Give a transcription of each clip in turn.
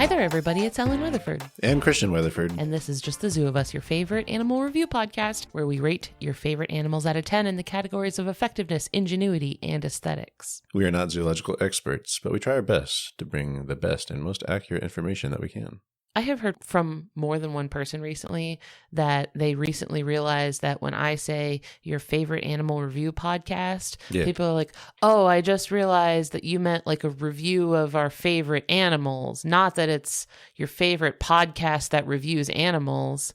Hi there, everybody. It's Ellen Weatherford. And Christian Weatherford. And this is Just the Zoo of Us, your favorite animal review podcast, where we rate your favorite animals out of 10 in the categories of effectiveness, ingenuity, and aesthetics. We are not zoological experts, but we try our best to bring the best and most accurate information that we can. I have heard from more than one person recently that they recently realized that when I say your favorite animal review podcast, people are like, oh, I just realized that you meant like a review of our favorite animals, not that it's your favorite podcast that reviews animals.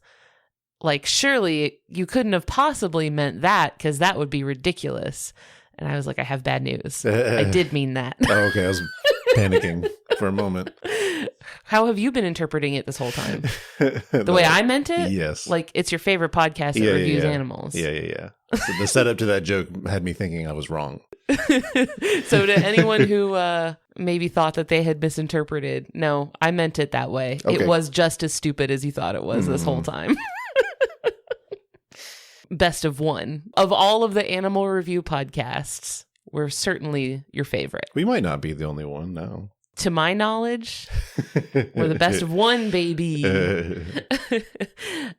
Like, surely you couldn't have possibly meant that because that would be ridiculous. And I was like, I have bad news. I did mean that. Oh, okay. I was panicking for a moment. How have you been interpreting it this whole time? The way I meant it? Yes. Like, it's your favorite podcast that reviews animals. Yeah. So the setup to that joke had me thinking I was wrong. So to anyone who maybe thought that they had misinterpreted, no, I meant it that way. Okay. It was just as stupid as you thought it was this whole time. Best of one. Of all of the animal review podcasts, we're certainly your favorite. We might not be the only one, no. To my knowledge, we're the best of one, baby.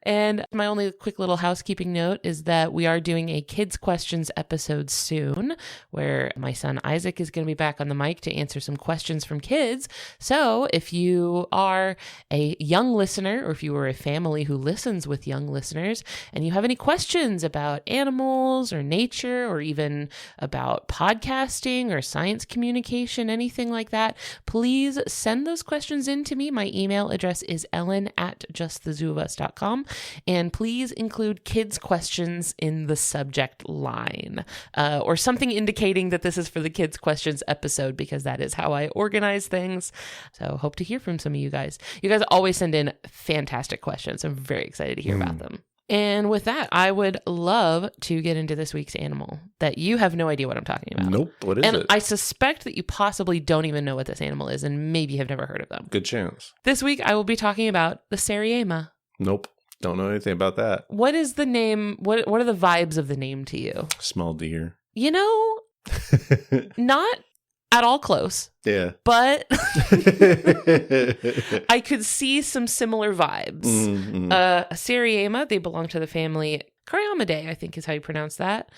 And my only quick little housekeeping note is that we are doing a Kids Questions episode soon, where my son Isaac is going to be back on the mic to answer some questions from kids. So if you are a young listener, or if you are a family who listens with young listeners, and you have any questions about animals or nature, or even about podcasting or science communication, anything like that, please send those questions in to me. My email address is ellen@justthezooofus.com. And please include kids' questions in the subject line or something indicating that this is for the kids' questions episode, because that is how I organize things. So hope to hear from some of you guys. You guys always send in fantastic questions. I'm very excited to hear about them. And with that, I would love to get into this week's animal that you have no idea what I'm talking about. Nope. What is it? And I suspect that you possibly don't even know what this animal is and maybe have never heard of them. Good chance. This week, I will be talking about the Seriema. Nope. Don't know anything about that. What is the name? What are the vibes of the name to you? Small deer. You know, not at all close. Yeah. But I could see some similar vibes. Mm-hmm. Seriema, they belong to the family Cariamidae, I think is how you pronounce that.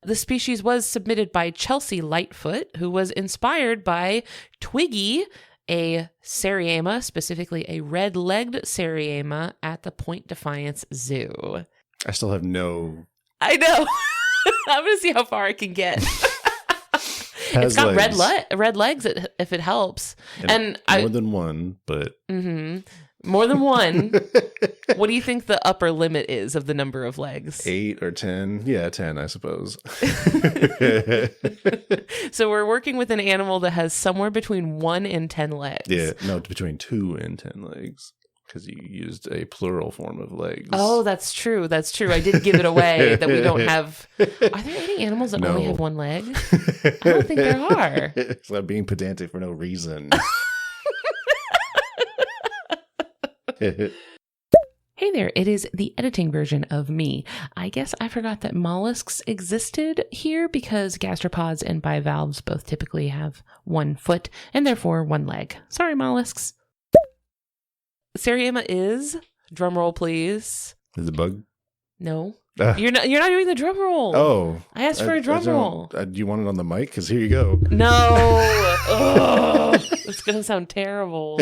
The species was submitted by Chelsea Lightfoot, who was inspired by Twiggy, a Seriema, specifically a red-legged Seriema at the Point Defiance Zoo. I still have no... I know. I'm going to see how far I can get. It's got red legs if it helps. And more than one, but... Mm-hmm. More than one. What do you think the upper limit is of the number of legs? 8 or 10? Yeah, 10, I suppose. So we're working with an animal that has somewhere between 1 and 10 legs. Yeah, no, between 2 and 10 legs. Because you used a plural form of legs. Oh, that's true. That's true. I did give it away that we don't have... Are there any animals that only have 1 leg? I don't think there are. It's like being pedantic for no reason. Hey there, it is the editing version of me. I guess I forgot that mollusks existed here because gastropods and bivalves both typically have 1 foot and therefore 1 leg. Sorry, mollusks. Seriema is, drum roll please. Is it a bug? No. You're not doing the drum roll. Oh. I asked for a drum roll. Do you want it on the mic? Because here you go. No. It's going to sound terrible.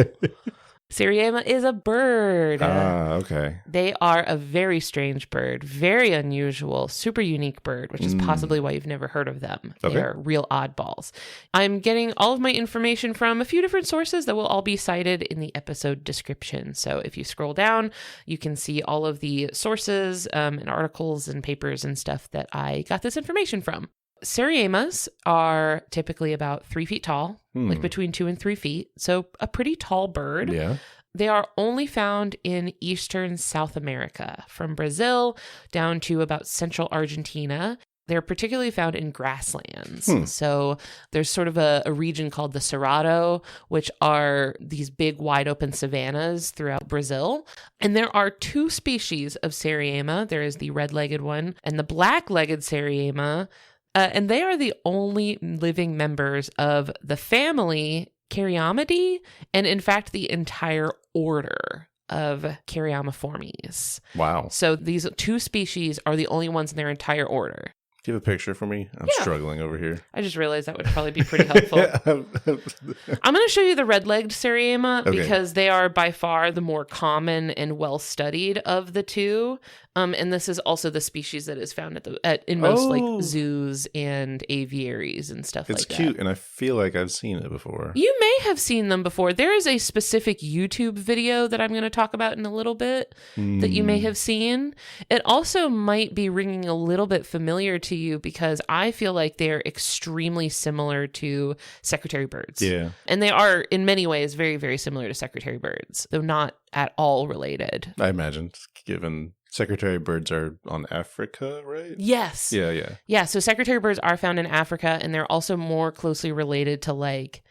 Seriema is a bird. Okay. They are a very strange bird, very unusual, super unique bird, which is possibly why you've never heard of them. Okay. They are real oddballs. I'm getting all of my information from a few different sources that will all be cited in the episode description. So if you scroll down, you can see all of the sources and articles and papers and stuff that I got this information from. Seriemas are typically about 3 feet tall, like between 2 and 3 feet. So a pretty tall bird. Yeah. They are only found in eastern South America, from Brazil down to about central Argentina. They're particularly found in grasslands. So there's sort of a region called the Cerrado, which are these big wide open savannas throughout Brazil. And there are 2 species of Seriema. There is the red-legged one and the black-legged Seriema. And they are the only living members of the family Cariamidae, and in fact, the entire order of Cariamiformes. Wow. So these 2 species are the only ones in their entire order. Do you have a picture for me? I'm struggling over here. I just realized that would probably be pretty helpful. I'm going to show you the red-legged Seriema because they are by far the more common and well-studied of the 2. And this is also the species that is found in most like zoos and aviaries and stuff like that. It's cute, and I feel like I've seen it before. You may have seen them before. There is a specific YouTube video that I'm going to talk about in a little bit that you may have seen. It also might be ringing a little bit familiar to you because I feel like they're extremely similar to secretary birds. Yeah. And they are, in many ways, very, very similar to secretary birds, though not at all related. I imagine, given secretary birds are on Africa, right? Yes. Yeah. So secretary birds are found in Africa, and they're also more closely related to like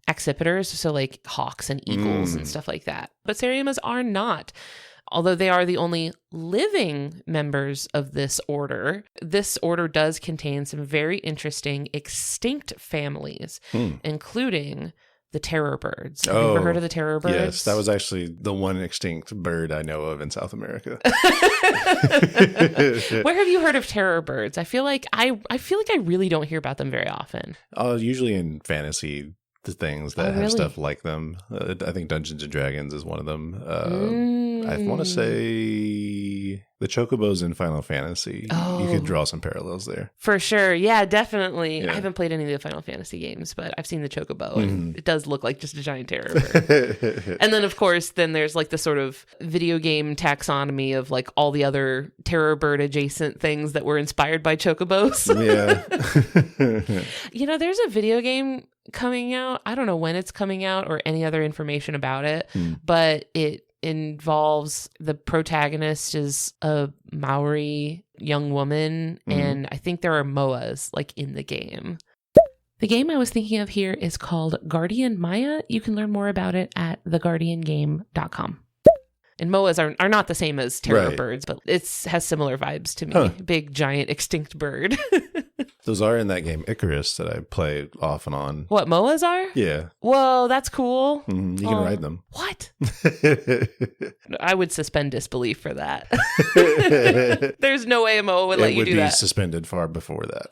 accipiters, so like hawks and eagles and stuff like that. But seriemas are not. Although they are the only living members of this order does contain some very interesting extinct families, including the terror birds. Have you ever heard of the terror birds? Yes, that was actually the one extinct bird I know of in South America. Where have you heard of terror birds? I feel like I really don't hear about them very often. Usually in fantasy things that have stuff like them. I think Dungeons and Dragons is one of them. I want to say the chocobos in Final Fantasy. You could draw some parallels there. For sure. Yeah, definitely. Yeah. I haven't played any of the Final Fantasy games, but I've seen the chocobo and it does look like just a giant terror bird. And then, of course, there's like the sort of video game taxonomy of like all the other terror bird adjacent things that were inspired by chocobos. Yeah. There's a video game coming out. I don't know when it's coming out or any other information about it, but it involves the protagonist is a Maori young woman, and I think there are moas like in the game. The game I was thinking of here is called Guardian Maya. You can learn more about it at theguardiangame.com. And moas are not the same as terror birds, but it has similar vibes to me. Big, giant, extinct bird. Those are in that game Icarus that I play off and on. What, moas are? Yeah. Whoa, that's cool. You can ride them. What? I would suspend disbelief for that. There's no way a moa would let you do that. It would be suspended far before that.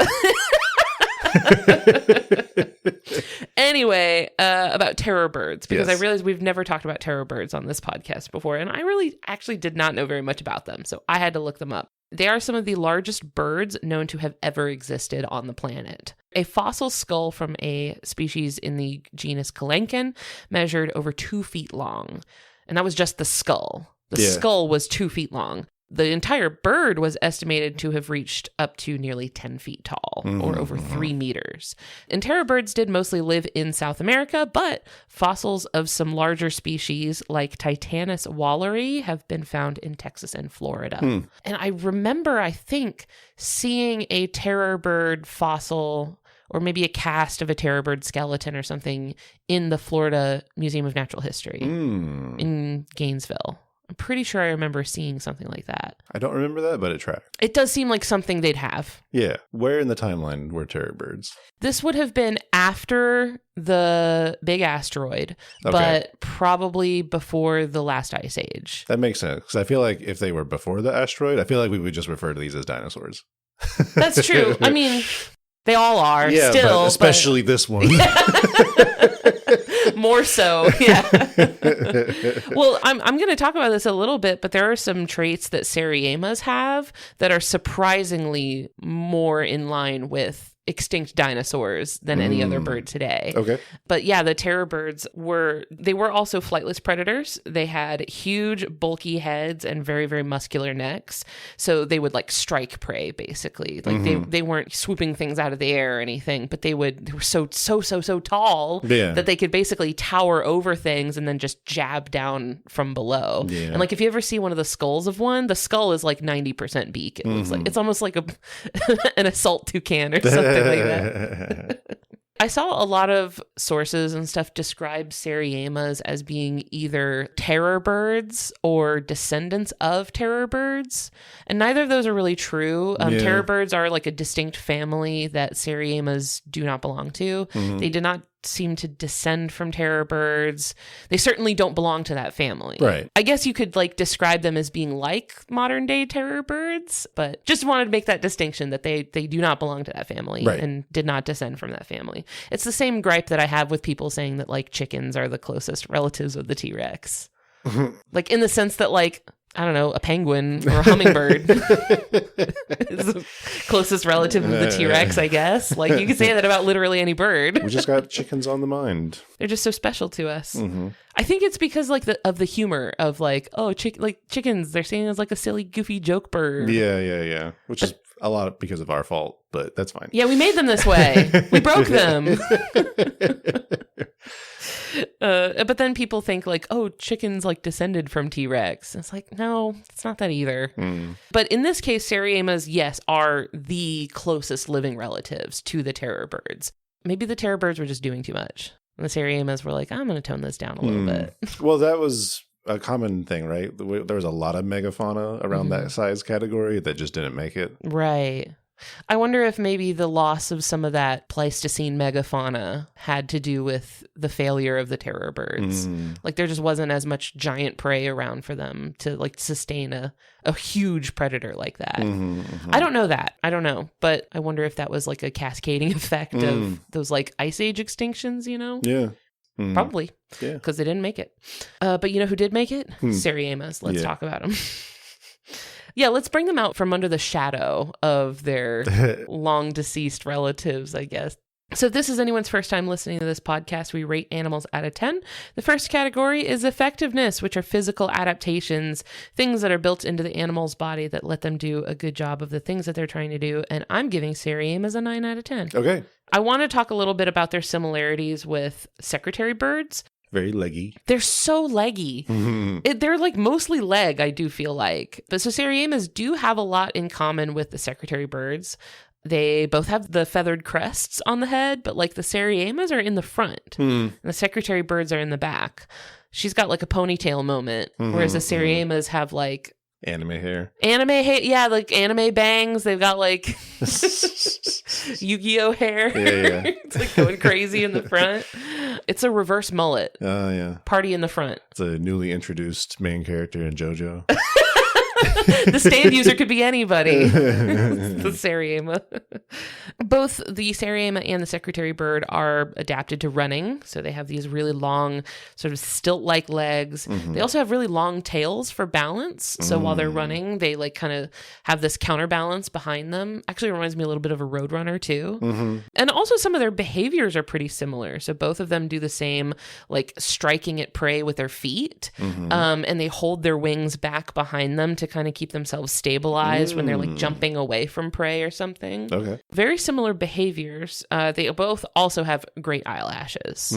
Anyway, about terror birds, because I realized we've never talked about terror birds on this podcast before, and I really actually did not know very much about them, so I had to look them up. They are some of the largest birds known to have ever existed on the planet. A fossil skull from a species in the genus Kelenken measured over 2 feet long, and that was just the skull. The skull was 2 feet long. The entire bird was estimated to have reached up to nearly 10 feet tall, or over 3 meters. And terror birds did mostly live in South America, but fossils of some larger species like Titanus walleri have been found in Texas and Florida. And I remember, I think, seeing a terror bird fossil, or maybe a cast of a terror bird skeleton or something, in the Florida Museum of Natural History in Gainesville. I'm pretty sure I remember seeing something like that. I don't remember that, but it tracked. It does seem like something they'd have. Yeah. Where in the timeline were terror birds? This would have been after the big asteroid, but probably before the last ice age. That makes sense. Because I feel like if they were before the asteroid, I feel like we would just refer to these as dinosaurs. That's true. I mean, they all are still. But especially this one. More so, yeah. Well, I'm going to talk about this a little bit, but there are some traits that seriemas have that are surprisingly more in line with extinct dinosaurs than any other bird today. Okay. But yeah, the terror birds were also flightless predators. They had huge, bulky heads and very, very muscular necks. So they would like strike prey, basically. Like they weren't swooping things out of the air or anything, but they were so tall that they could basically tower over things and then just jab down from below. Yeah. And like if you ever see one of the skulls of one, the skull is like 90% beak. It looks like it's almost like an assault toucan or something. Like that. I saw a lot of sources and stuff describe seriemas as being either terror birds or descendants of terror birds, and neither of those are really true. Terror birds are like a distinct family that seriemas do not belong to. They did not seem to descend from terror birds. They certainly don't belong to that family. Right. I guess you could like describe them as being like modern day terror birds, but just wanted to make that distinction that they do not belong to that family and did not descend from that family. It's the same gripe that I have with people saying that like chickens are the closest relatives of the T-Rex. Like in the sense that like, I don't know, a penguin or a hummingbird is the closest relative of the T-Rex, I guess. Like, you could say that about literally any bird. We just got chickens on the mind. They're just so special to us. I think it's because, like, of the humor of, like, oh, chickens, they're seen as, like, a silly, goofy joke bird. Yeah. Which is a lot because of our fault, but that's fine. Yeah, we made them this way. We broke them. But then people think like, oh, chickens like descended from T-Rex. It's like, no, it's not that either. But in this case, seriemas, yes, are the closest living relatives to the terror birds. Maybe the terror birds were just doing too much. And the seriemas were like, I'm going to tone this down a little bit. Well, that was a common thing, right? There was a lot of megafauna around that size category that just didn't make it. Right. I wonder if maybe the loss of some of that Pleistocene megafauna had to do with the failure of the terror birds. Like there just wasn't as much giant prey around for them to like sustain a huge predator like that. I don't know that. I don't know. But I wonder if that was like a cascading effect of those like ice age extinctions, you know? Yeah. Probably. Yeah. Because they didn't make it. But you know who did make it? Seriemas. Let's talk about them. Yeah, let's bring them out from under the shadow of their long deceased relatives, I guess. So if this is anyone's first time listening to this podcast, we rate animals out of 10. The first category is effectiveness, which are physical adaptations, things that are built into the animal's body that let them do a good job of the things that they're trying to do. And I'm giving seriemas a 9 out of 10. Okay. I want to talk a little bit about their similarities with secretary birds. Very leggy. They're so leggy. They're like mostly leg, I do feel like. But so seriemas do have a lot in common with the secretary birds. They both have the feathered crests on the head, but like the seriemas are in the front. And the secretary birds are in the back. She's got like a ponytail moment, whereas the seriemas have like anime hair. Yeah, like anime bangs. They've got like Yu-Gi-Oh hair. Yeah. It's like going crazy in the front. It's a reverse mullet. Oh, yeah. Party in the front. It's a newly introduced main character in JoJo. The stand user could be anybody. The seriema. Both the seriema and the secretary bird are adapted to running. So they have these really long, sort of stilt-like legs. They also have really long tails for balance. So while they're running, they like kind of have this counterbalance behind them. Actually reminds me a little bit of a roadrunner too. And also some of their behaviors are pretty similar. So both of them do the same, like striking at prey with their feet. And they hold their wings back behind them to kind of keep themselves stabilized when they're like jumping away from prey or something. Okay. Very similar behaviors. They both also have great eyelashes.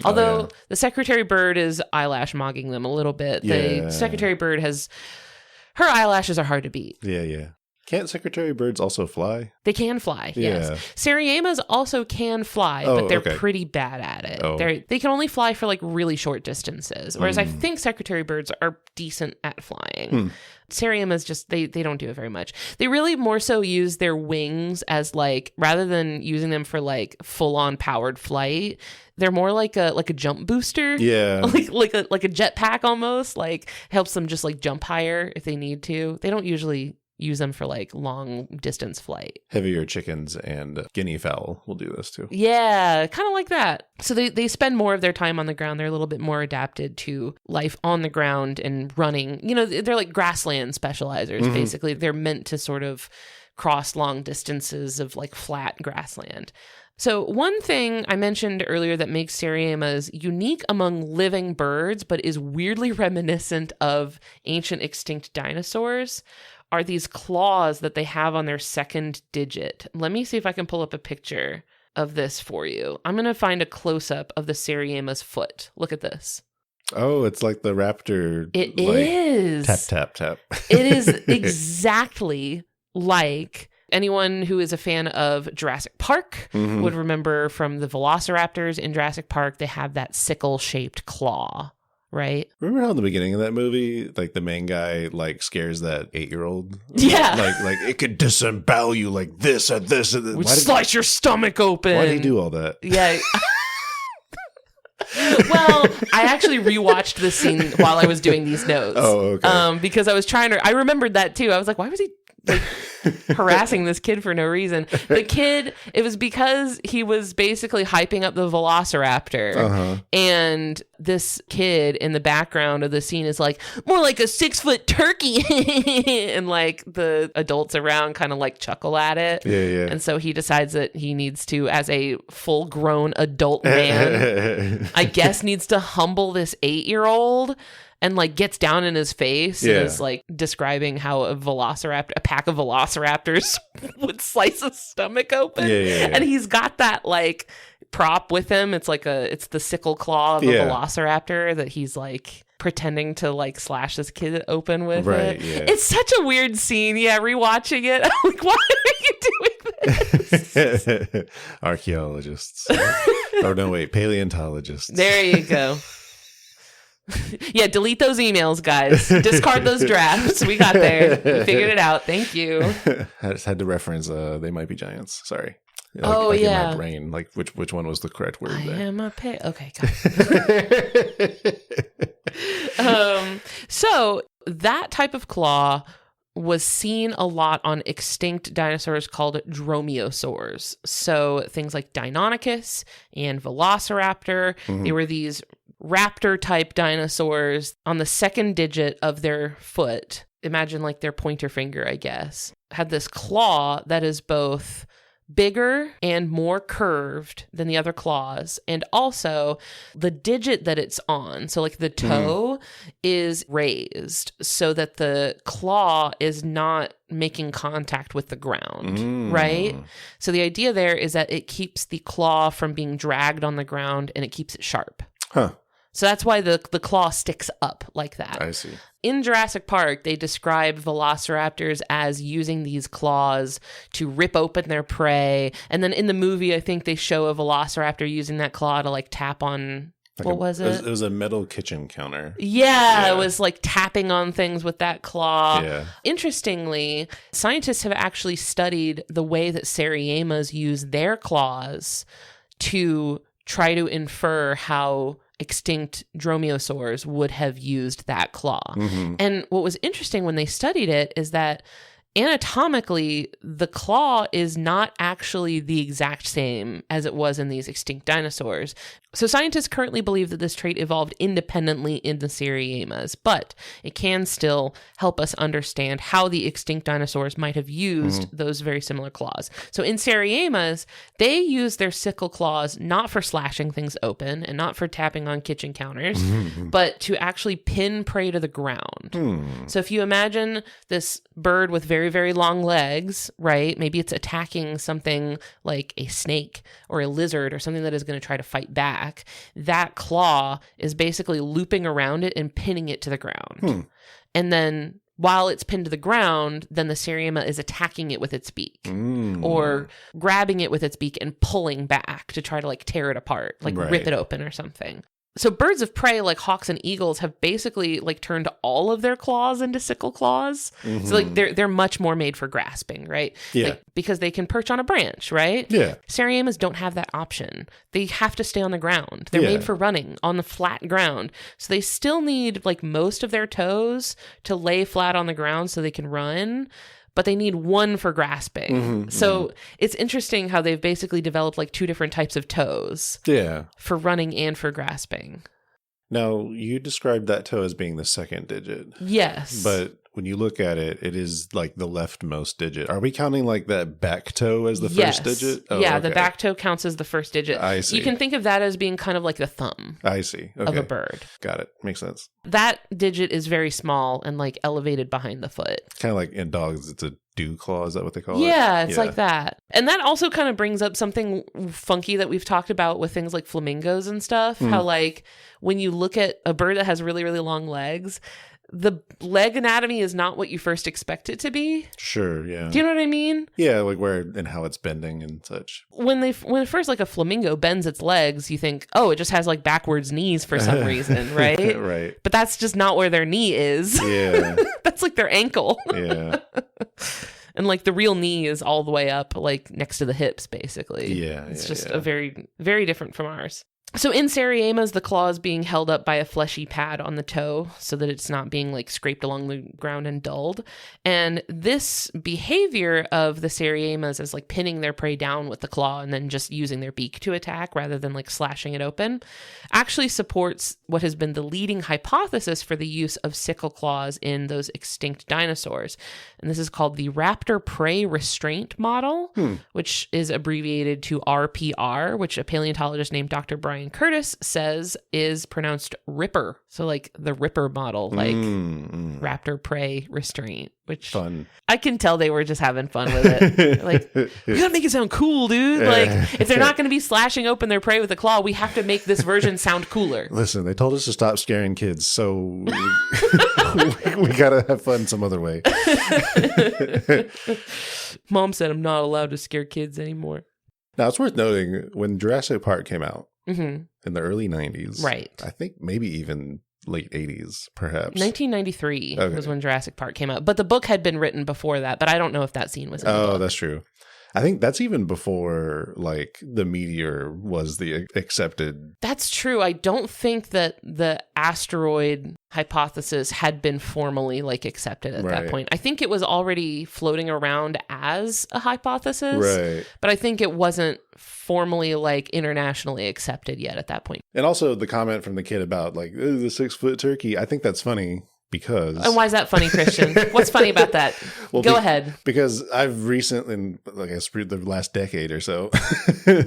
Although the secretary bird is eyelash mogging them a little bit. The secretary bird her eyelashes are hard to beat. Yeah. Can't secretary birds also fly? They can fly, yes. Seriemas also can fly, but they're pretty bad at it. They can only fly for like really short distances, whereas I think secretary birds are decent at flying. Seriemas just, they don't do it very much. They really more so use their wings as like, rather than using them for like full-on powered flight, they're more like a jump booster. Yeah. like a jetpack almost, like helps them just like jump higher if they need to. They don't usually use them for like long distance flight. Heavier chickens and guinea fowl will do this too. Yeah, kind of like that. So they spend more of their time on the ground. They're a little bit more adapted to life on the ground and running. You know, they're like grassland specializers, basically. They're meant to sort of cross long distances of like flat grassland. So one thing I mentioned earlier that makes seriemas unique among living birds, but is weirdly reminiscent of ancient extinct dinosaurs, are these claws that they have on their second digit. Let me see if I can pull up a picture of this for you. I'm going to find a close-up of the seriema's foot. Look at this. Oh, it's like the raptor. It is. Tap, tap, tap. It is exactly like anyone who is a fan of Jurassic Park would remember from the velociraptors in Jurassic Park. They have that sickle-shaped claw. Right. Remember how in the beginning of that movie, like the main guy like scares that 8-year-old? Yeah. Like it could disembowel you like this and this and this. Would slice your stomach open. Why did he do all that? Yeah. Well, I actually rewatched this scene while I was doing these notes. Oh, okay. Because I was I remembered that too. I was like, why was he like harassing this kid for no reason? The kid, it was because he was basically hyping up the velociraptor. And this kid in the background of the scene is like, more like a 6-foot turkey. And like the adults around kind of like chuckle at it. Yeah. And so he decides that he needs to, as a full grown adult man, I guess needs to humble this 8-year-old. And like gets down in his face and is like describing how a pack of velociraptors would slice his stomach open. Yeah. And he's got that like prop with him. It's the sickle claw of a velociraptor that he's like pretending to like slash this kid open with it. Yeah. It's such a weird scene. Yeah, rewatching it. I'm like, why are you doing this? Archaeologists. No, wait, paleontologists. There you go. Yeah, delete those emails, guys. Discard those drafts. We got there. We figured it out. Thank you. I just had to reference They Might Be Giants. Sorry. Like in my brain, like which one was the correct word? Am a pig. Okay, got it. So that type of claw was seen a lot on extinct dinosaurs called dromaeosaurs. So things like Deinonychus and Velociraptor, they were these raptor type dinosaurs on the second digit of their foot. Imagine like their pointer finger, I guess. Had this claw that is both bigger and more curved than the other claws, and also the digit that it's on, so like the toe is raised so that the claw is not making contact with the ground, right? So the idea there is that it keeps the claw from being dragged on the ground and it keeps it sharp. So that's why the claw sticks up like that. I see. In Jurassic Park, they describe velociraptors as using these claws to rip open their prey. And then in the movie, I think they show a velociraptor using that claw to like tap on, like what was it? It was a metal kitchen counter. Yeah, it was like tapping on things with that claw. Yeah. Interestingly, scientists have actually studied the way that seriemas use their claws to try to infer how extinct dromaeosaurs would have used that claw. And what was interesting when they studied it is that anatomically, the claw is not actually the exact same as it was in these extinct dinosaurs. So scientists currently believe that this trait evolved independently in the seriemas, but it can still help us understand how the extinct dinosaurs might have used those very similar claws. So in seriemas, they use their sickle claws not for slashing things open and not for tapping on kitchen counters, but to actually pin prey to the ground. So if you imagine this bird with very, very long legs, right? Maybe it's attacking something like a snake or a lizard or something that is going to try to fight back. That claw is basically looping around it and pinning it to the ground. And then while it's pinned to the ground, then the seriema is attacking it with its beak or grabbing it with its beak and pulling back to try to like tear it apart, like rip it open or something. So birds of prey like hawks and eagles have basically like turned all of their claws into sickle claws. So like they're much more made for grasping, right? Yeah. Like, because they can perch on a branch, right? Yeah. Seriemas don't have that option. They have to stay on the ground. They're made for running on the flat ground. So they still need like most of their toes to lay flat on the ground so they can run. But they need one for grasping. So it's interesting how they've basically developed like two different types of toes. Yeah. For running and for grasping. Now, you described that toe as being the second digit. Yes. But when you look at it, it is like the leftmost digit. Are we counting like that back toe as the first digit? Oh, yeah, okay. The back toe counts as the first digit. I see. You can think of that as being kind of like the thumb. I see. Okay. Of a bird. Got it. Makes sense. That digit is very small and like elevated behind the foot. Kind of like in dogs, it's a dew claw. Is that what they call it? Yeah, it's like that. And that also kind of brings up something funky that we've talked about with things like flamingos and stuff. How like when you look at a bird that has really, really long legs, the leg anatomy is not what you first expect it to be. Sure, yeah. Do you know what I mean? Yeah, like where and how it's bending and such. When first like a flamingo bends its legs, you think, oh, it just has like backwards knees for some reason, right? Right. But that's just not where their knee is. Yeah. That's like their ankle. Yeah. And like the real knee is all the way up, like next to the hips, basically. Yeah. It's just a very, very different from ours. So in seriemas, the claw is being held up by a fleshy pad on the toe so that it's not being like scraped along the ground and dulled. And this behavior of the seriemas is like pinning their prey down with the claw and then just using their beak to attack rather than like slashing it open actually supports what has been the leading hypothesis for the use of sickle claws in those extinct dinosaurs. And this is called the raptor prey restraint model, which is abbreviated to RPR, which a paleontologist named Dr. Brian Curtis says is pronounced Ripper. So like the Ripper model, like raptor prey restraint, which fun. I can tell they were just having fun with it. Like, we gotta make it sound cool, dude. Like, if they're not going to be slashing open their prey with a claw, we have to make this version sound cooler. Listen, they told us to stop scaring kids, so we gotta have fun some other way. Mom said I'm not allowed to scare kids anymore. Now, it's worth noting, when Jurassic Park came out in the early 90s, right? I think maybe even late 80s, perhaps. 1993 was when Jurassic Park came out. But the book had been written before that, but I don't know if that scene was in the book. Oh, that's true. I think that's even before, like, the meteor was the accepted. That's true. I don't think that the asteroid hypothesis had been formally, like, accepted at that point. I think it was already floating around as a hypothesis. Right. But I think it wasn't formally, like, internationally accepted yet at that point. And also the comment from the kid about, like, the 6-foot turkey. I think that's funny. Because... And why is that funny, Christian? What's funny about that? Well, Go ahead. Because I've recently, like I guess the last decade or so,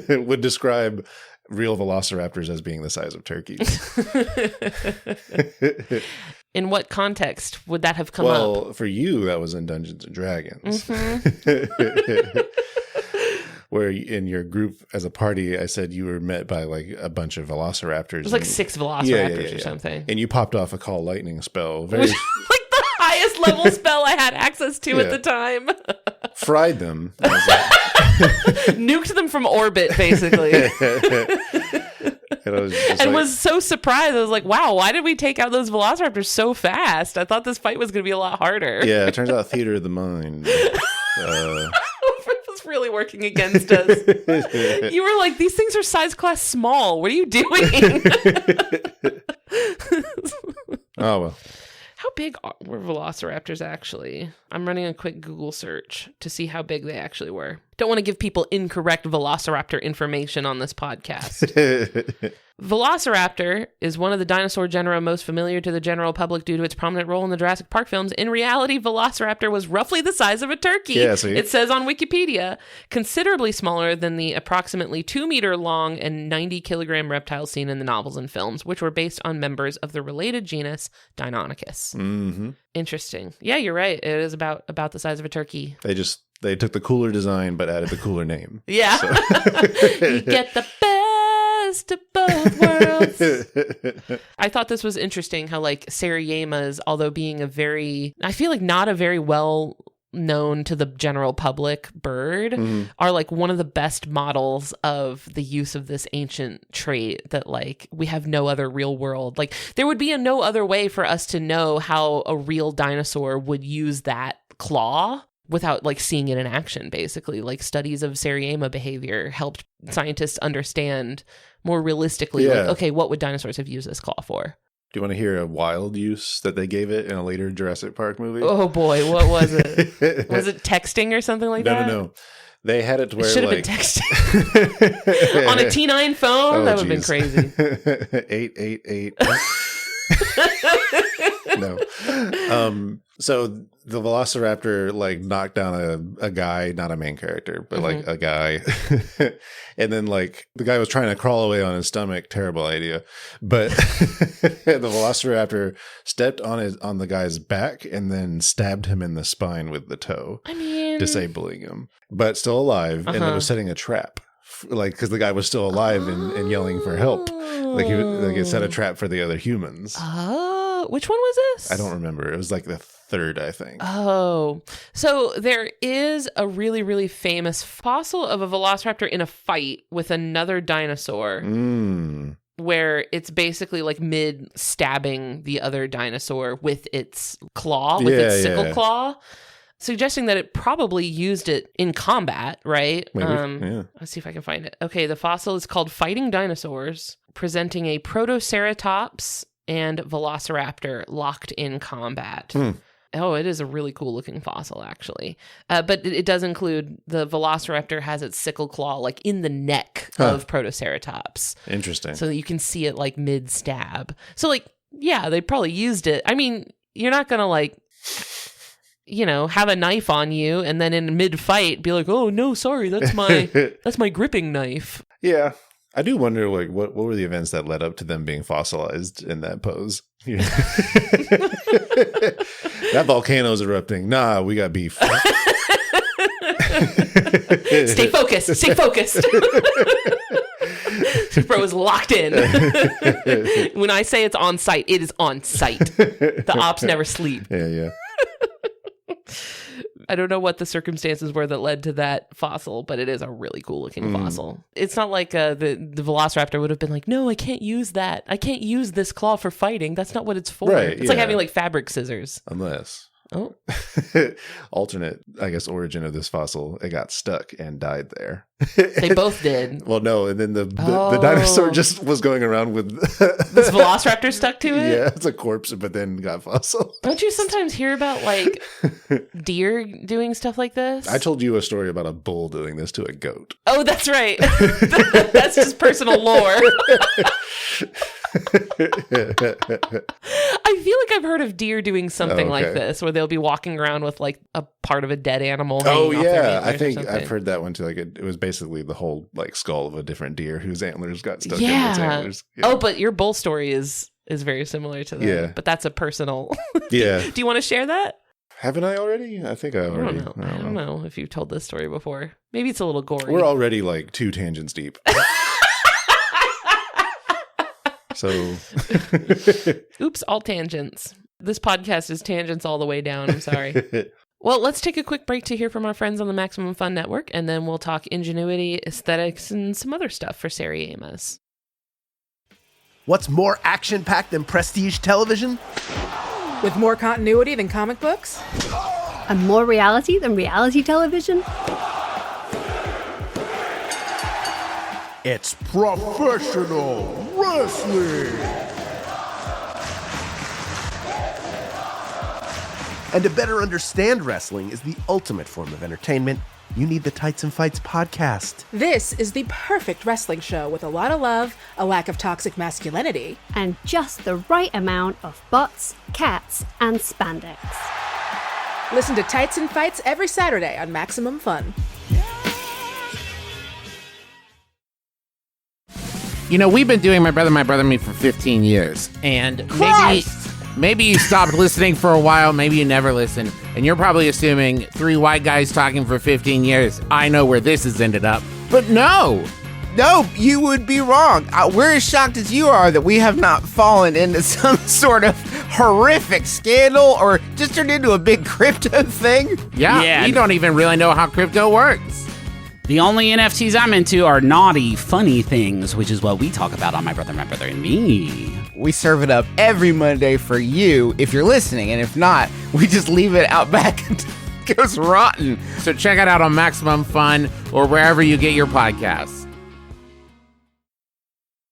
would describe real velociraptors as being the size of turkeys. In what context would that have come up? Well, for you, that was in Dungeons and Dragons. Mm-hmm. Where in your group as a party, I said you were met by like a bunch of velociraptors. It was like 6 velociraptors or something. And you popped off a call lightning spell. Very like the highest level spell I had access to at the time. Fried them. Nuked them from orbit, basically. And was so surprised. I was like, wow, why did we take out those velociraptors so fast? I thought this fight was going to be a lot harder. Yeah, it turns out theater of the mind. Really working against us. You were like, these things are size class small. What are you doing? Oh, well. How big were velociraptors actually? I'm running a quick Google search to see how big they actually were. Don't want to give people incorrect velociraptor information on this podcast. Velociraptor is one of the dinosaur genera most familiar to the general public due to its prominent role in the Jurassic Park films. In reality, Velociraptor was roughly the size of a turkey. Yeah, see? It says on Wikipedia, considerably smaller than the approximately 2-meter long and 90-kilogram reptiles seen in the novels and films, which were based on members of the related genus Deinonychus. Mm-hmm. Interesting. Yeah, you're right. It is about the size of a turkey. They took the cooler design but added the cooler name. Yeah. So. You get the best of both worlds. I thought this was interesting how like seriemas, although being I feel like not a very well known to the general public bird, are like one of the best models of the use of this ancient trait that like we have no other real world. Like there would be no other way for us to know how a real dinosaur would use that claw without like seeing it in action, basically. Like studies of seriema behavior helped scientists understand more realistically, like, okay, what would dinosaurs have used this claw for? Do you want to hear a wild use that they gave it in a later Jurassic Park movie? Oh boy, what was it? Was it texting or something like that? No. They had it to where it should have been texting. On a T9 phone? That would have been crazy. 888. No. So the Velociraptor like knocked down a guy, not a main character, but like a guy. And then like the guy was trying to crawl away on his stomach. Terrible idea. But the Velociraptor stepped on the guy's back and then stabbed him in the spine with the toe, disabling him, but still alive. And it was setting a trap. Like, because the guy was still alive and yelling for help. Like, it set a trap for the other humans. Oh, which one was this? I don't remember. It was like the third, I think. Oh, so there is a really, really famous fossil of a velociraptor in a fight with another dinosaur. Where it's basically like mid-stabbing the other dinosaur with its claw, with its sickle claw. suggesting that it probably used it in combat, right? Maybe, yeah. Let's see if I can find it. Okay, the fossil is called Fighting Dinosaurs, presenting a Protoceratops and Velociraptor locked in combat. Oh, it is a really cool looking fossil, actually. But it does include the Velociraptor has its sickle claw like in the neck of Protoceratops. Interesting. So that you can see it like mid stab. So like, yeah, they probably used it. I mean, you're not going to like, have a knife on you and then in mid fight be like, oh no, sorry, that's my gripping knife. Yeah. I do wonder, like, what were the events that led up to them being fossilized in that pose? Yeah. That volcano's erupting. Nah, we got beef. Stay focused. Stay focused. Bro is locked in. When I say it's on site, it is on site. The ops never sleep. Yeah. I don't know what the circumstances were that led to that fossil, but it is a really cool looking fossil. It's not like the Velociraptor would have been like, no, I can't use that. I can't use this claw for fighting. That's not what it's for. Right, it's like having like fabric scissors. Unless. Oh. Alternate, I guess, origin of this fossil. It got stuck and died there. They both did. Well, no, and then the dinosaur just was going around with this Velociraptor stuck to it. Yeah, it's a corpse, but then got fossil. Don't you sometimes hear about like deer doing stuff like this? I told you a story about a bull doing this to a goat. Oh, that's right. That's just personal lore. I feel like I've heard of deer doing something like this, where they'll be walking around with like a part of a dead animal. Oh yeah, I think I've heard that one too. Like it was basically the whole like skull of a different deer whose antlers got stuck in its antlers. Yeah. Oh, but your bull story is very similar to that. Yeah, but that's a personal. Yeah. Do you want to share that? Haven't I already? I think I already. I don't know if you've told this story before. Maybe it's a little gory. We're already like 2 tangents deep. So, oops, all tangents. This podcast is tangents all the way down. I'm sorry. Well, let's take a quick break to hear from our friends on the Maximum Fun Network, and then we'll talk ingenuity, aesthetics, and some other stuff for seriemas. What's more action-packed than prestige television? With more continuity than comic books? And more reality than reality television? It's professional wrestling! And to better understand wrestling is the ultimate form of entertainment. You need the Tights and Fights podcast. This is the perfect wrestling show with a lot of love, a lack of toxic masculinity, and just the right amount of butts, cats, and spandex. Listen to Tights and Fights every Saturday on Maximum Fun. You know, we've been doing My Brother, Me for 15 years. And maybe you stopped listening for a while, maybe you never listened. And you're probably assuming 3 white guys talking for 15 years. I know where this has ended up. But no, you would be wrong. We're as shocked as you are that we have not fallen into some sort of horrific scandal or just turned into a big crypto thing. Yeah, we don't even really know how crypto works. The only NFTs I'm into are naughty, funny things, which is what we talk about on My Brother, and Me. We serve it up every Monday for you if you're listening, and if not, we just leave it out back until it goes rotten. So check it out on Maximum Fun or wherever you get your podcasts.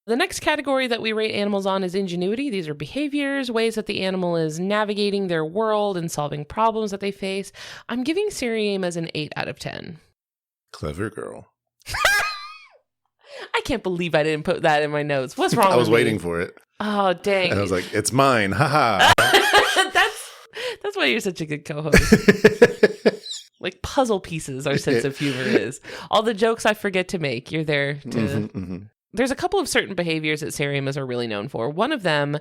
The next category that we rate animals on is ingenuity. These are behaviors, ways that the animal is navigating their world and solving problems that they face. I'm giving Seriemas an 8 out of 10. Clever girl. I can't believe I didn't put that in my notes. What's wrong with me? I was waiting for it. Oh, dang. And I was like, it's mine. Haha. That's why you're such a good co-host. Like puzzle pieces, our sense of humor is. All the jokes I forget to make, you're there to... There's a couple of certain behaviors that seriemas are really known for. One of them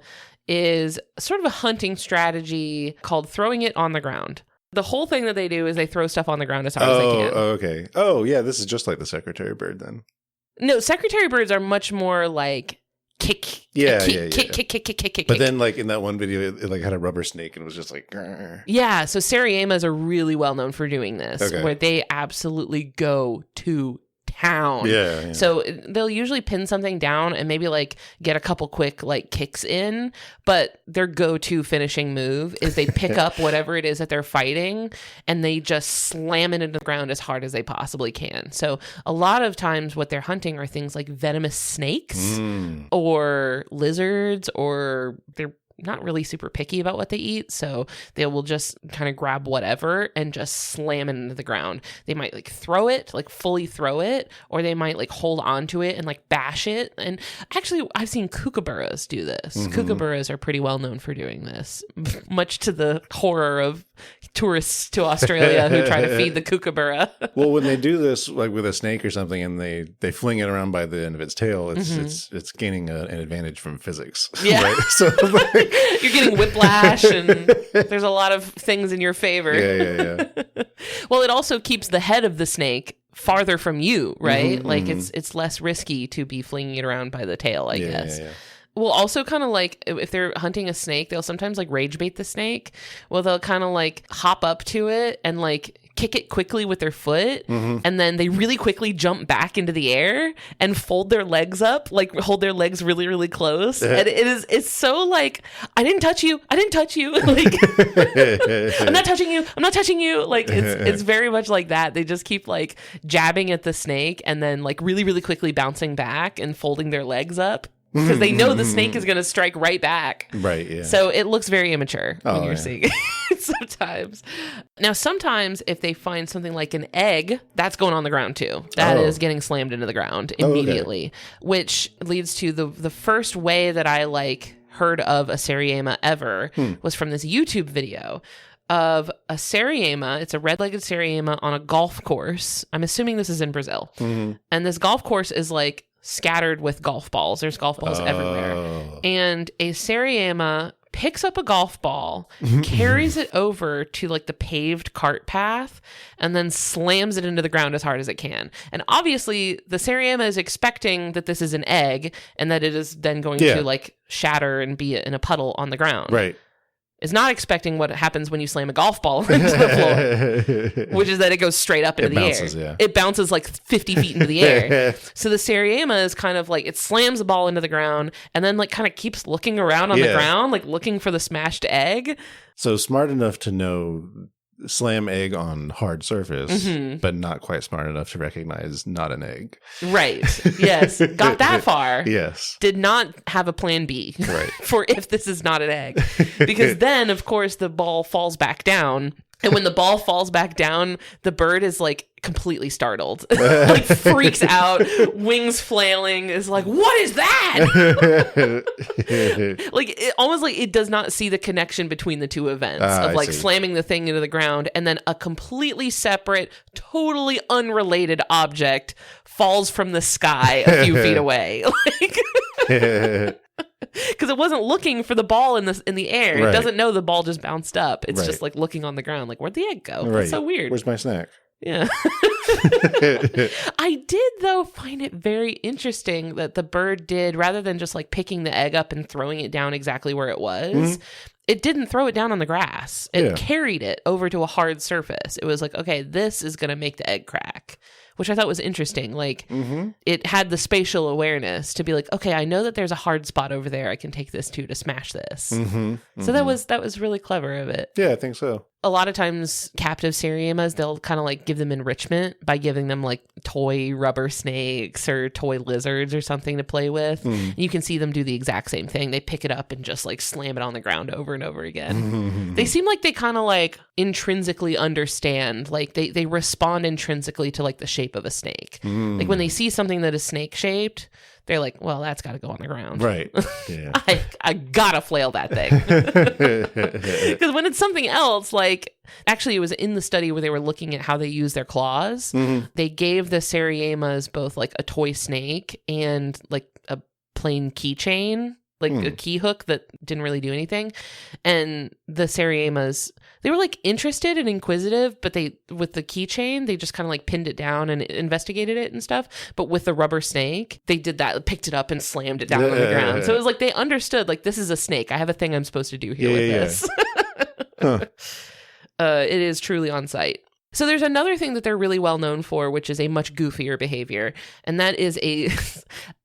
is sort of a hunting strategy called throwing it on the ground. The whole thing that they do is they throw stuff on the ground as hard as they can. Oh, okay. Oh, yeah, this is just like the secretary bird then. No, secretary birds are much more like kick. Kick. But then like in that one video, it like had a rubber snake and it was just like... Grr. Yeah, so seriemas are really well known for doing this, where they absolutely go to town. Yeah. So they'll usually pin something down and maybe like get a couple quick like kicks in, but their go-to finishing move is they pick up whatever it is that they're fighting and they just slam it into the ground as hard as they possibly can. So a lot of times what they're hunting are things like venomous snakes or lizards, or they're not really super picky about what they eat, so they will just kind of grab whatever and just slam it into the ground. They might like throw it, like fully throw it, or they might like hold on to it and like bash it. And actually, I've seen kookaburras do this. Kookaburras are pretty well known for doing this, much to the horror of tourists to Australia who try to feed the kookaburra. Well, when they do this, like with a snake or something, and they fling it around by the end of its tail, it's gaining an advantage from physics. Yeah. Right? So like, you're getting whiplash, and there's a lot of things in your favor. Yeah. Well, it also keeps the head of the snake farther from you, right? Like it's less risky to be flinging it around by the tail, I guess. Yeah. Well, also kind of like if they're hunting a snake, they'll sometimes like rage bait the snake. Well, they'll kind of like hop up to it and like kick it quickly with their foot, and then they really quickly jump back into the air and fold their legs up, like hold their legs really, really close. And it's so like, I didn't touch you, like I'm not touching you. Like it's very much like that. They just keep like jabbing at the snake and then like really, really quickly bouncing back and folding their legs up, because they know the snake is going to strike right back. Right, yeah. So it looks very immature when you're seeing it sometimes. Now, sometimes if they find something like an egg, that's going on the ground too. That is getting slammed into the ground immediately, which leads to the first way that I like heard of a seriema ever was from this YouTube video of a seriema. It's a red-legged seriema on a golf course. I'm assuming this is in Brazil. And this golf course is like scattered with golf balls. There's golf balls everywhere. And a seriema picks up a golf ball, carries it over to like the paved cart path, and then slams it into the ground as hard as it can. And obviously the seriema is expecting that this is an egg and that it is then going to like shatter and be in a puddle on the ground. Right. Is not expecting what happens when you slam a golf ball into the floor, which is that it goes straight up into the air. Yeah. It bounces like 50 feet into the air. So the seriema is kind of like, it slams the ball into the ground and then like kind of keeps looking around on the ground, like looking for the smashed egg. So smart enough to know slam egg on hard surface, but not quite smart enough to recognize not an egg. Right. Yes. Got that far. Yes. Did not have a plan B for if this is not an egg. Because then, of course, the ball falls back down. And when the ball falls back down, the bird is like completely startled, like freaks out, wings flailing, is like, what is that? Like almost like it does not see the connection between the two events of like slamming the thing into the ground and then a completely separate, totally unrelated object falls from the sky a few feet away. Because it wasn't looking for the ball in the air. It doesn't know the ball just bounced up. It's just like looking on the ground, like, where'd the egg go? That's so weird. Where's my snack? Yeah. I did, though, find it very interesting that the bird did, rather than just like picking the egg up and throwing it down exactly where it was, it didn't throw it down on the grass. It carried it over to a hard surface. It was like, okay, this is going to make the egg crack, which I thought was interesting. Like, it had the spatial awareness to be like, okay, I know that there's a hard spot over there. I can take this to smash this. So that was really clever of it. Yeah, I think so. A lot of times captive seriemas, they'll kind of like give them enrichment by giving them like toy rubber snakes or toy lizards or something to play with. And you can see them do the exact same thing. They pick it up and just like slam it on the ground over and over again. They seem like they kind of like intrinsically understand, like they respond intrinsically to like the shape of a snake. Like when they see something that is snake shaped, they're like, well, that's got to go on the ground. Right. Yeah. I gotta flail that thing. Because when it's something else, like, actually it was in the study where they were looking at how they use their claws. They gave the seriemas both like a toy snake and like a plain keychain, like a key hook that didn't really do anything. And the seriemas, they were like interested and inquisitive, but with the keychain, they just kind of like pinned it down and investigated it and stuff. But with the rubber snake, they did that, picked it up and slammed it down on the ground. So it was like they understood, like, this is a snake. I have a thing I'm supposed to do here with this. It is truly on site. So there's another thing that they're really well known for, which is a much goofier behavior. And that is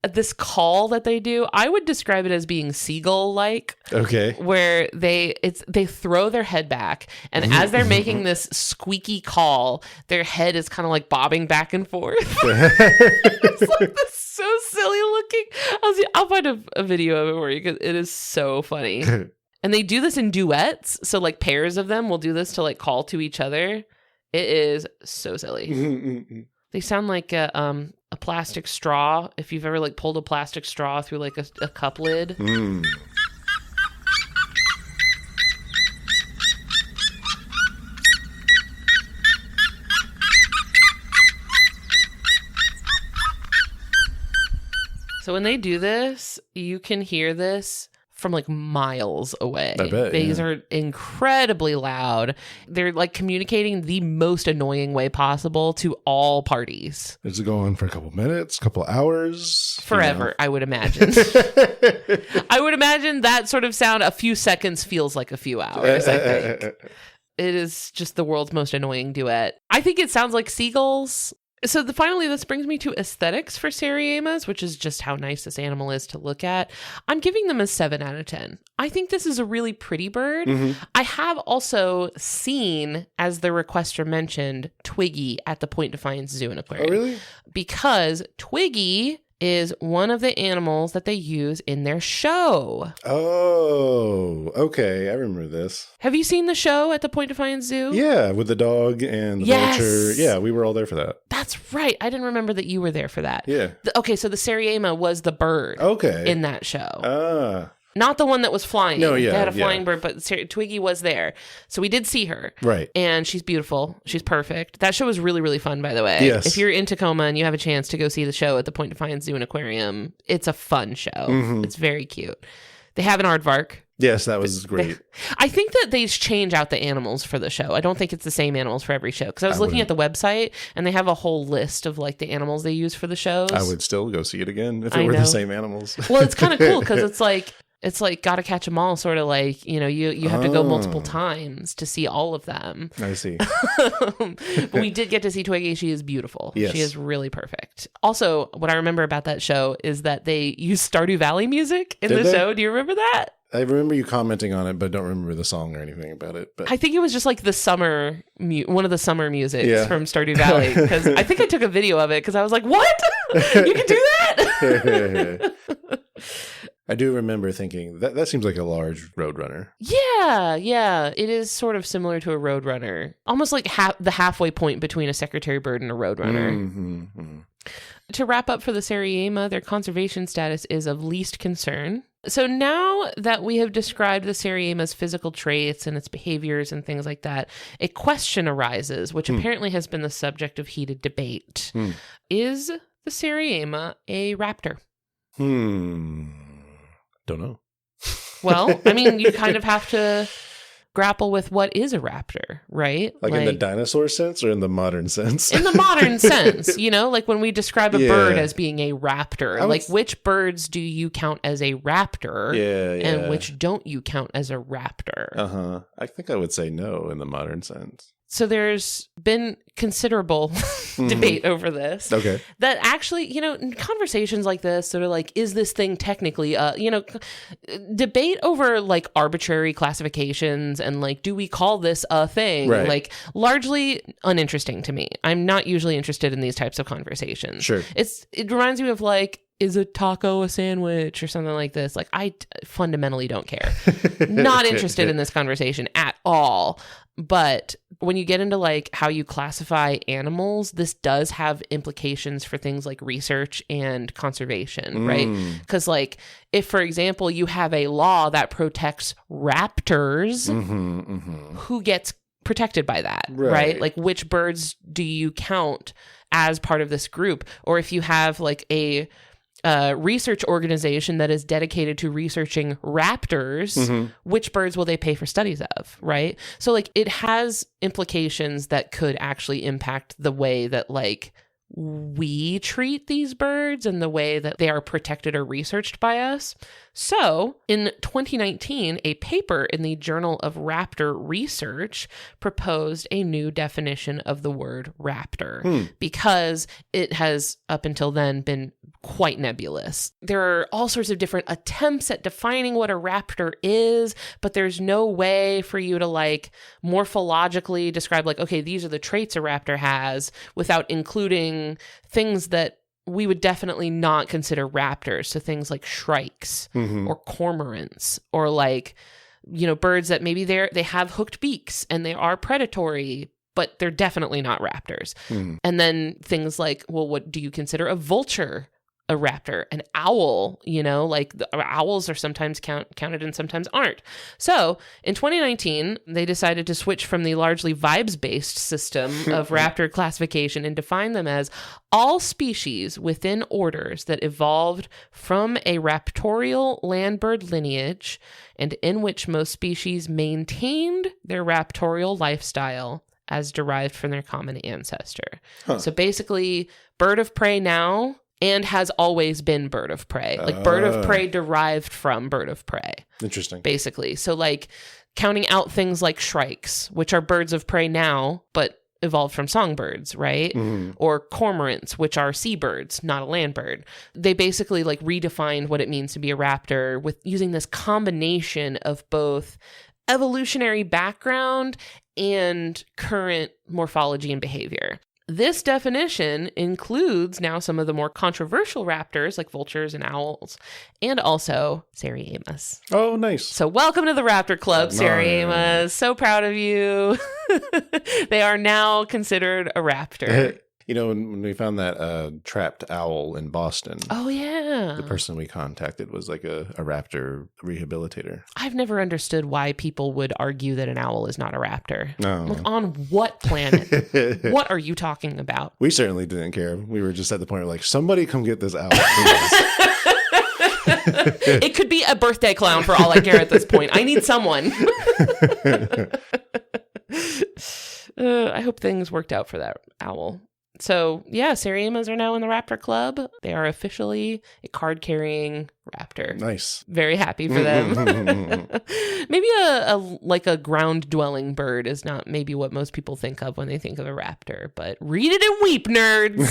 this call that they do. I would describe it as being seagull-like. Okay. Where they throw their head back, and as they're making this squeaky call, their head is kind of like bobbing back and forth. It's like this so silly looking. I'll find a video of it for you because it is so funny. And they do this in duets. So like pairs of them will do this to like call to each other. It is so silly. They sound like a plastic straw. If you've ever like pulled a plastic straw through like a cup lid. So when they do this, you can hear this from like miles away. I bet, These are incredibly loud. They're like communicating the most annoying way possible to all parties. Is it going for a couple minutes, couple hours? Forever, I would imagine. I would imagine that sort of sound, a few seconds feels like a few hours, I think. It is just the world's most annoying duet. I think it sounds like seagulls. So finally, this brings me to aesthetics for seriemas, which is just how nice this animal is to look at. I'm giving them a 7 out of 10. I think this is a really pretty bird. I have also seen, as the requester mentioned, Twiggy at the Point Defiance Zoo and Aquarium. Oh, really? Because Twiggy is one of the animals that they use in their show. Oh, okay. I remember this. Have you seen the show at the Point Defiance Zoo? Yeah, with the dog and the vulture. Yeah, we were all there for that. That's right. I didn't remember that you were there for that. Yeah. Okay, so the Seriema was the bird in that show. Not the one that was flying. No, yeah. They had a flying bird, but Twiggy was there. So we did see her. Right. And she's beautiful. She's perfect. That show was really, really fun, by the way. Yes. If you're in Tacoma and you have a chance to go see the show at the Point Defiance Zoo and Aquarium, it's a fun show. It's very cute. They have an aardvark. Yes, that was great. I think that they change out the animals for the show. I don't think it's the same animals for every show. Because I was looking at the website, and they have a whole list of like the animals they use for the shows. I would still go see it again if it were the same animals. Well, it's kind of cool because it's like Gotta Catch 'Em All, sort of like, you know, you have to go multiple times to see all of them. I see. But we did get to see Twiggy. She is beautiful. Yes. She is really perfect. Also, what I remember about that show is that they used Stardew Valley music in the show. Do you remember that? I remember you commenting on it, but don't remember the song or anything about it. But I think it was just like the summer, one of the summer musics from Stardew Valley. Because I think I took a video of it because I was like, what? You can do that? I do remember thinking, that seems like a large roadrunner. Yeah. It is sort of similar to a roadrunner. Almost like the halfway point between a secretary bird and a roadrunner. To wrap up for the Seriema, their conservation status is of least concern. So now that we have described the Seriema's physical traits and its behaviors and things like that, a question arises, which apparently has been the subject of heated debate. Is the Seriema a raptor? Don't know. Well, I mean, you kind of have to grapple with what is a raptor, right? Like in the dinosaur sense or in the modern sense? In the modern sense, you know, like when we describe a bird as being a raptor, like which birds do you count as a raptor and which don't you count as a raptor? I think I would say no in the modern sense. So there's been considerable debate over this. Okay. That actually, you know, in conversations like this, sort of like, is this thing technically, debate over like arbitrary classifications and like, do we call this a thing? Right. Like largely uninteresting to me. I'm not usually interested in these types of conversations. Sure. It reminds me of like, is a taco a sandwich or something like this? Like, I fundamentally don't care. Not interested in this conversation at all. But when you get into like how you classify animals, this does have implications for things like research and conservation, right? Because like if, for example, you have a law that protects raptors, who gets protected by that, right? Like which birds do you count as part of this group? Or if you have like a research organization that is dedicated to researching raptors, which birds will they pay for studies of, right? So like it has implications that could actually impact the way that like we treat these birds and the way that they are protected or researched by us. So, in 2019, a paper in the Journal of Raptor Research proposed a new definition of the word raptor because it has, up until then, been quite nebulous. There are all sorts of different attempts at defining what a raptor is, but there's no way for you to like morphologically describe like, okay, these are the traits a raptor has without including things that we would definitely not consider raptors. So things like shrikes or cormorants or like, you know, birds that maybe they have hooked beaks and they are predatory, but they're definitely not raptors. And then things like, well, what do you consider a vulture? A raptor, an owl, you know, like owls are sometimes counted and sometimes aren't. So in 2019, they decided to switch from the largely vibes-based system of raptor classification and define them as all species within orders that evolved from a raptorial land bird lineage and in which most species maintained their raptorial lifestyle as derived from their common ancestor. So basically, bird of prey now and has always been bird of prey. Like bird of prey derived from bird of prey. Interesting. Basically. So like counting out things like shrikes, which are birds of prey now, but evolved from songbirds, right? Or cormorants, which are seabirds, not a land bird. They basically like redefined what it means to be a raptor with using this combination of both evolutionary background and current morphology and behavior. This definition includes now some of the more controversial raptors like vultures and owls, and also seriemas. Oh, nice. So welcome to the Raptor Club, seriemas. So proud of you. They are now considered a raptor. You know, when we found that trapped owl in Boston. Oh, yeah. The person we contacted was like a raptor rehabilitator. I've never understood why people would argue that an owl is not a raptor. No. Like, on what planet? What are you talking about? We certainly didn't care. We were just at the point where like, somebody come get this owl. It could be a birthday clown for all I care at this point. I need someone. I hope things worked out for that owl. So, yeah, seriemas are now in the Raptor Club. They are officially a card-carrying raptor. Nice. Very happy for them. Maybe a ground-dwelling bird is not maybe what most people think of when they think of a raptor, but read it and weep, nerds!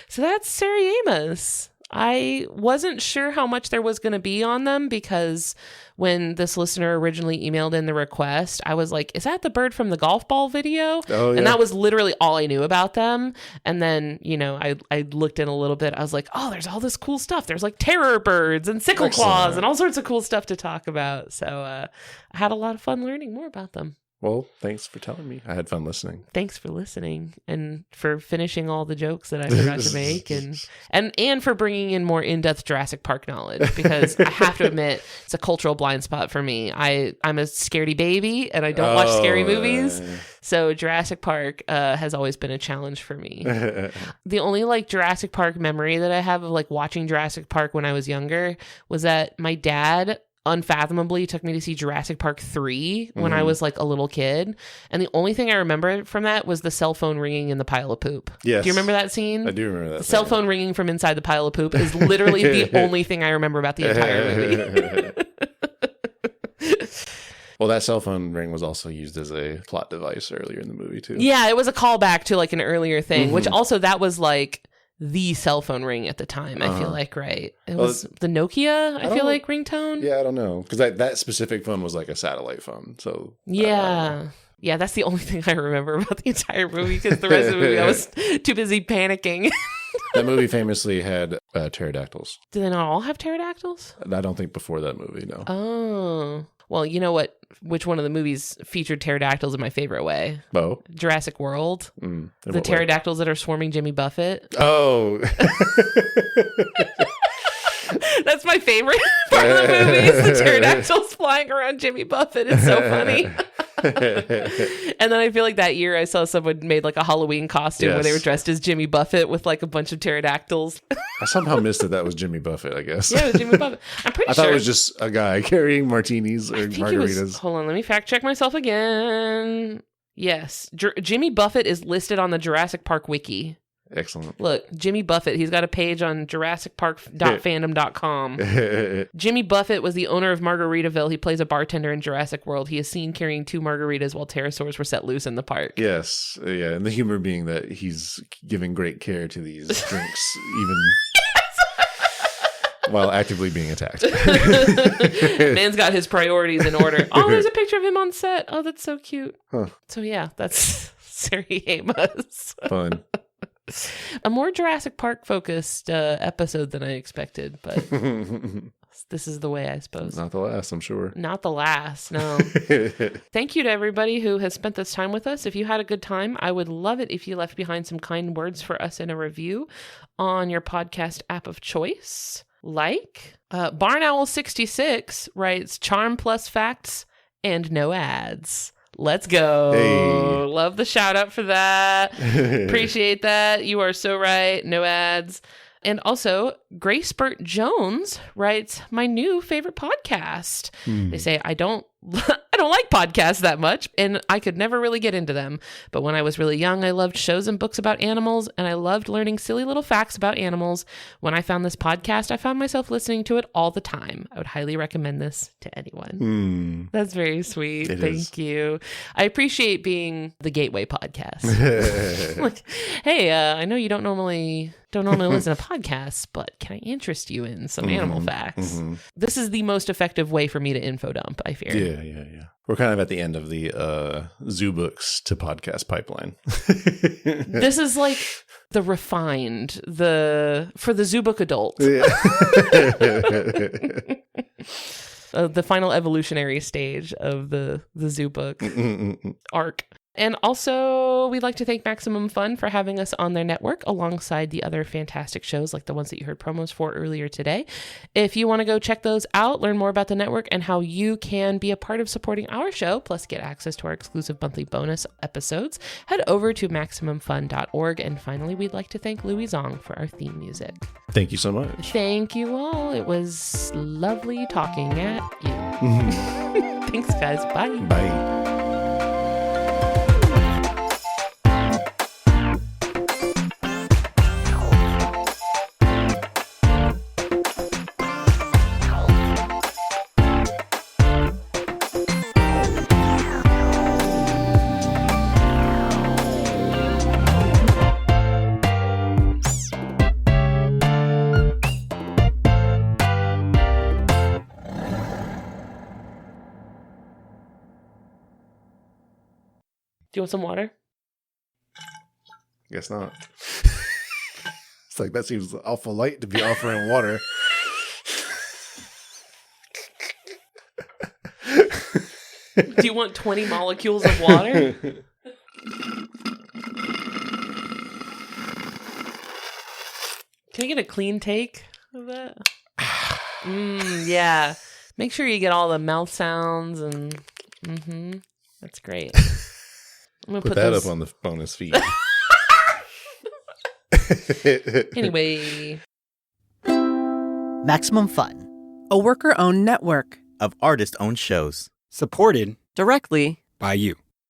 So that's seriemas. I wasn't sure how much there was going to be on them because when this listener originally emailed in the request, I was like, is that the bird from the golf ball video? Oh, yeah. And that was literally all I knew about them. And then, you know, I looked in a little bit. I was like, oh, there's all this cool stuff. There's like terror birds and sickle claws and all sorts of cool stuff to talk about. So I had a lot of fun learning more about them. Well, thanks for telling me. I had fun listening. Thanks for listening and for finishing all I'm to make and for bringing in more in-depth Jurassic Park knowledge because I have to admit it's a cultural blind spot for me. I'm a scaredy baby and I don't watch scary movies. So Jurassic Park has always been a challenge for me. The only like Jurassic Park memory that I have of like watching Jurassic Park when I was younger was that my dad unfathomably took me to see Jurassic Park 3 when I was like a little kid. And the only thing I remember from that was the cell phone ringing in the pile of poop. Yes. Do you remember that scene? I do remember that. The cell phone ringing from inside the pile of poop is literally the only thing I remember about the entire movie. Well, that cell phone ring was also used as a plot device earlier in the movie too. Yeah, it was a callback to like an earlier thing, which also that was like the cell phone ring at the time, I feel like, right? It was the Nokia, I feel like, ringtone. Yeah, I don't know. Because that specific phone was like a satellite phone. So yeah. Yeah, that's the only thing I remember about the entire movie because the rest of the movie I was too busy panicking. That movie famously had pterodactyls. Do they not all have pterodactyls? I don't think before that movie, no. Oh. Well, you know what? Which one of the movies featured pterodactyls in my favorite way? Oh. Jurassic World. The pterodactyls that are swarming Jimmy Buffett. Oh. That's my favorite part of the movie is the pterodactyls flying around Jimmy Buffett. It's so funny. And then I feel like that year I saw someone made like a Halloween costume where they were dressed as Jimmy Buffett with like a bunch of pterodactyls. I somehow missed that was Jimmy Buffett, I guess. Yeah, it was Jimmy Buffett. I'm pretty sure. I thought it was just a guy carrying martinis or margaritas. Hold on, let me fact check myself again. Yes, Jimmy Buffett is listed on the Jurassic Park wiki. Excellent. Look, Jimmy Buffett, he's got a page on JurassicPark.fandom.com. Jimmy Buffett was the owner of Margaritaville. He plays a bartender in Jurassic World. He is seen carrying 2 margaritas while pterosaurs were set loose in the park. Yes. Yeah. And the humor being that he's giving great care to these drinks, even while actively being attacked. Man's got his priorities in order. Oh, there's a picture of him on set. Oh, that's so cute. Huh. So yeah, that's Seriemas. Fun. A more Jurassic Park focused episode than I expected, but this is the way, I suppose. Not the last, I'm sure. Not the last, no. Thank you to everybody who has spent this time with us. If you had a good time, I would love it if you left behind some kind words for us in a review on your podcast app of choice. Like Barn Owl 66 writes, charm plus facts and no ads. Let's go. Hey. Love the shout out for that. Appreciate that. You are so right. No ads. And also, Grace Burt Jones writes, my new favorite podcast. They say, I don't like podcasts that much, and I could never really get into them. But when I was really young, I loved shows and books about animals, and I loved learning silly little facts about animals. When I found this podcast, I found myself listening to it all the time. I would highly recommend this to anyone. That's very sweet. Thank you. I appreciate being the gateway podcast. Like, hey, I know you don't normally listen to podcasts, but can I interest you in some animal facts? This is the most effective way for me to info dump, I fear. Yeah. We're kind of at the end of the zoo books to podcast pipeline. This is like the refined, for the zoo book adult. Yeah. The final evolutionary stage of the zoo book arc. And also, we'd like to thank Maximum Fun for having us on their network alongside the other fantastic shows like the ones that you heard promos for earlier today. If you want to go check those out, learn more about the network and how you can be a part of supporting our show, plus get access to our exclusive monthly bonus episodes, head over to MaximumFun.org. And finally, we'd like to thank Louis Zong for our theme music. Thank you so much. Thank you all. It was lovely talking at you. Thanks, guys. Bye. Bye. Do you want some water? Guess not. It's like, that seems awful light to be offering water. Do you want 20 molecules of water? Can I get a clean take of that? Yeah. Make sure you get all the mouth sounds and that's great. I'm gonna put that up on the bonus feed. Anyway. Maximum Fun, a worker-owned network of artist-owned shows. supported directly by you.